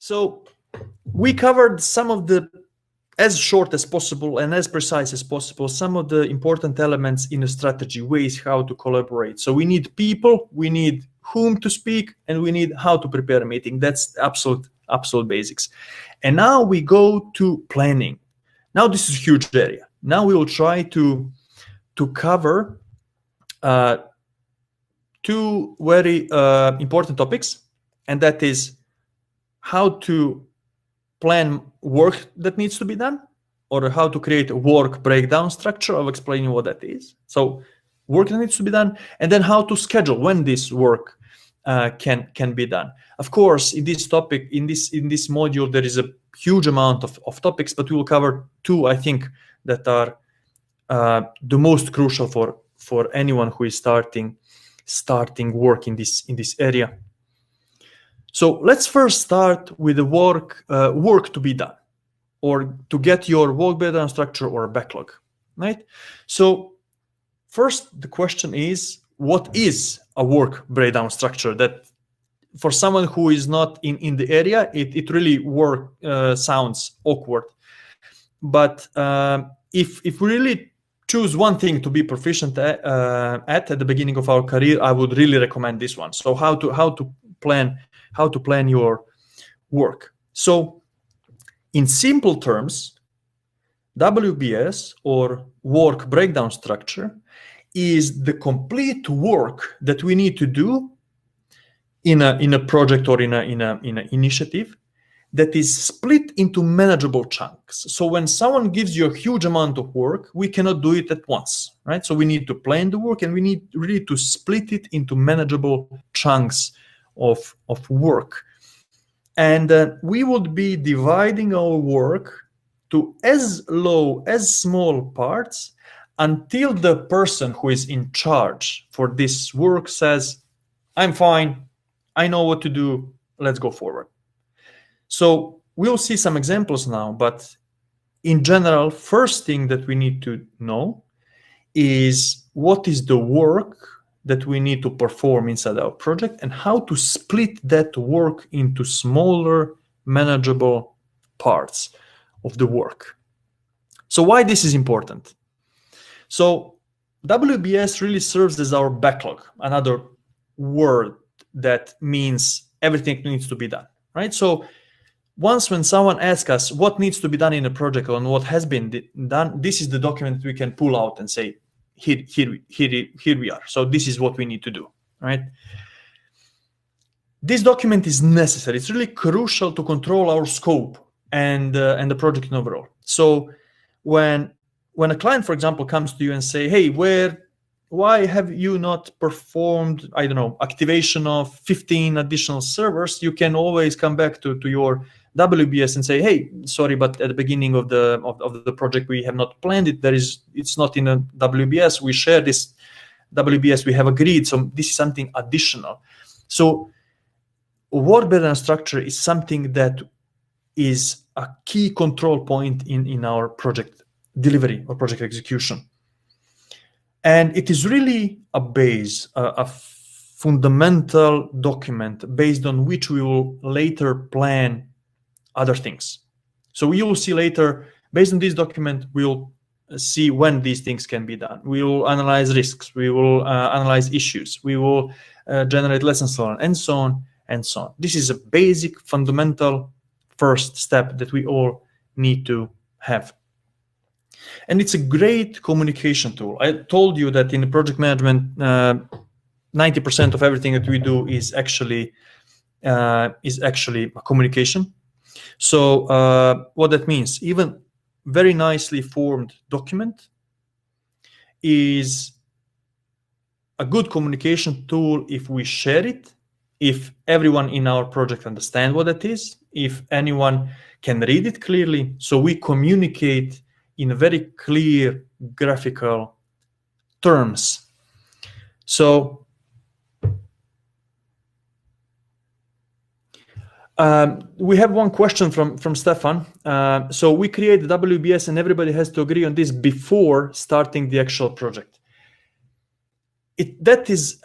So we covered some of the, as short as possible and as precise as possible, some of the important elements in a strategy, ways how to collaborate. So we need people, we need whom to speak, and we need how to prepare a meeting. That's absolute basics. And now we go to planning. Now this is a huge area. Now we will try to cover two very important topics, and that is how to plan work that needs to be done, or how to create a work breakdown structure of explaining what that is. So work that needs to be done, and then how to schedule when this work can be done. Of course, in this topic, in this module, there is a huge amount of topics, but we will cover two, I think, that are the most crucial for anyone who is starting work in this area. So let's first start with the work to be done, or to get your work breakdown structure or backlog, right? So first, the question is, what is a work breakdown structure? That for someone who is not in the area, it really sounds awkward. But if we really choose one thing to be proficient at the beginning of our career, I would really recommend this one. So how to plan your work. So in simple terms, WBS, or work breakdown structure, is the complete work that we need to do in a project or in an initiative that is split into manageable chunks. So when someone gives you a huge amount of work, we cannot do it at once, right? So we need to plan the work, and we need really to split it into manageable chunks of work. And we would be dividing our work to as small parts until the person who is in charge for this work says, I'm fine, I know what to do, let's go forward. So we'll see some examples now, but in general, first thing that we need to know is what is the work that we need to perform inside our project, and how to split that work into smaller, manageable parts of the work. So why this is important? So WBS really serves as our backlog, another word that means everything needs to be done, right? So once when someone asks us what needs to be done in a project and what has been done, this is the document we can pull out and say, here we are. So this is what we need to do, right? This document is necessary. It's really crucial to control our scope and the project in overall. So when a client, for example, comes to you and say, hey, why have you not performed, I don't know, activation of 15 additional servers? You can always come back to your WBS and say, hey, sorry, but at the beginning of the project we have not planned it. It's not in a WBS. We share this WBS. We have agreed. So this is something additional. So work breakdown structure is something that is a key control point in our project delivery or project execution. And it is really a base, a fundamental document based on which we will later plan other things. So you will see later, based on this document, we will see when these things can be done. We will analyze risks. We will analyze issues. We will generate lessons learned, and so on and so on. This is a basic, fundamental first step that we all need to have. And it's a great communication tool. I told you that in the project management, 90% of everything that we do is actually communication. So what that means, even very nicely formed document is a good communication tool if we share it, if everyone in our project understands what it is, if anyone can read it clearly. So we communicate in very clear graphical terms. So we have one question from Stefan. So we create the WBS and everybody has to agree on this before starting the actual project. That is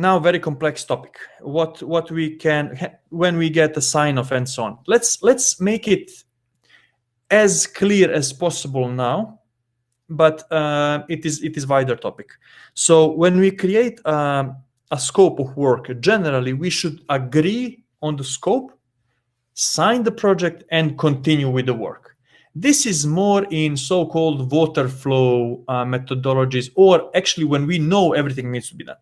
now very complex topic. What we can when we get a sign off and so on. Let's make it as clear as possible now, but it is wider topic. So when we create a scope of work, generally we should agree on the scope, sign the project, and continue with the work. This is more in so-called water flow methodologies, or actually when we know everything needs to be done.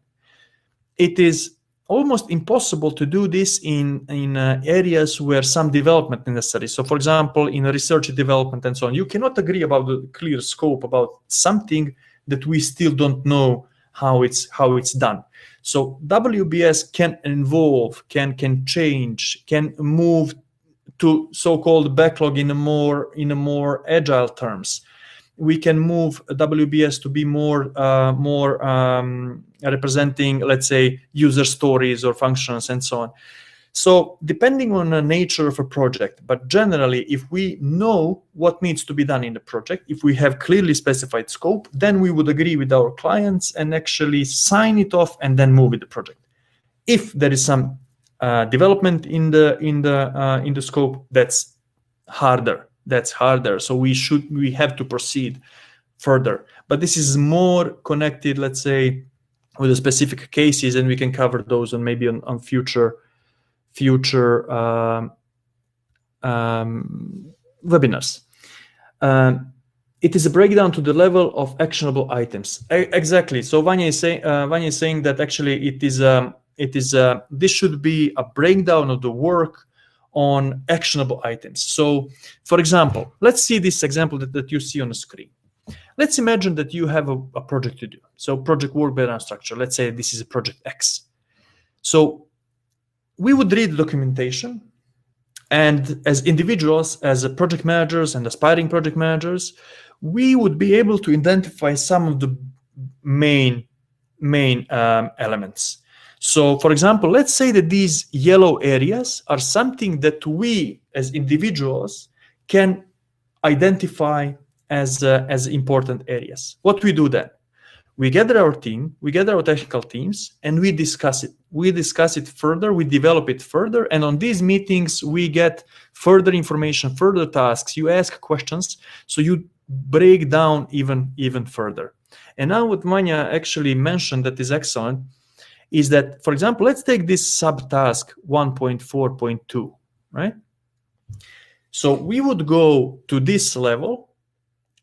It is almost impossible to do this in areas where some development is necessary. So for example, in research and development and so on, you cannot agree about the clear scope about something that we still don't know how it's done. So WBS can evolve, can change, can move to so-called backlog in a more agile terms. We can move WBS to be more representing, let's say, user stories or functions and so on. So depending on the nature of a project, but generally, if we know what needs to be done in the project, if we have clearly specified scope, then we would agree with our clients and actually sign it off and then move with the project. If there is some development in the scope, that's harder. So we have to proceed further. But this is more connected, let's say, with the specific cases, and we can cover those on maybe on future webinars. It is a breakdown to the level of actionable items. Exactly. So Vanya is saying that actually this should be a breakdown of the work on actionable items. So, for example, let's see this example that you see on the screen. Let's imagine that you have a project to do. So project work breakdown structure. Let's say this is a project X. So we would read the documentation, and as individuals, as project managers and aspiring project managers, we would be able to identify some of the main elements. So, for example, let's say that these yellow areas are something that we, as individuals, can identify as important areas. What we do then? We gather our team, we gather our technical teams, and we discuss it. We discuss it further, we develop it further, and on these meetings, we get further information, further tasks. You ask questions, so you break down even further. And now what Manya actually mentioned that is excellent is that, for example, let's take this subtask 1.4.2, right? So we would go to this level,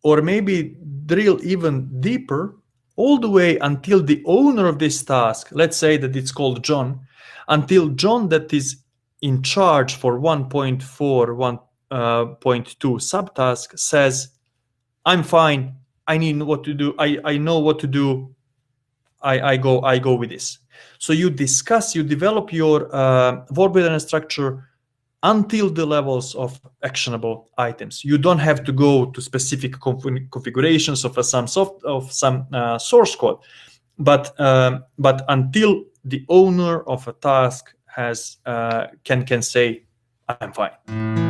or maybe drill even deeper, all the way until the owner of this task, let's say that it's called John, until John that is in charge for 1.4, 1.2 subtask says, I'm fine, I need what to do, I know what to do, I go with this. So you discuss, you develop your work breakdown structure until the levels of actionable items. You don't have to go to specific configurations of some source code, but until the owner of a task has can say, I'm fine.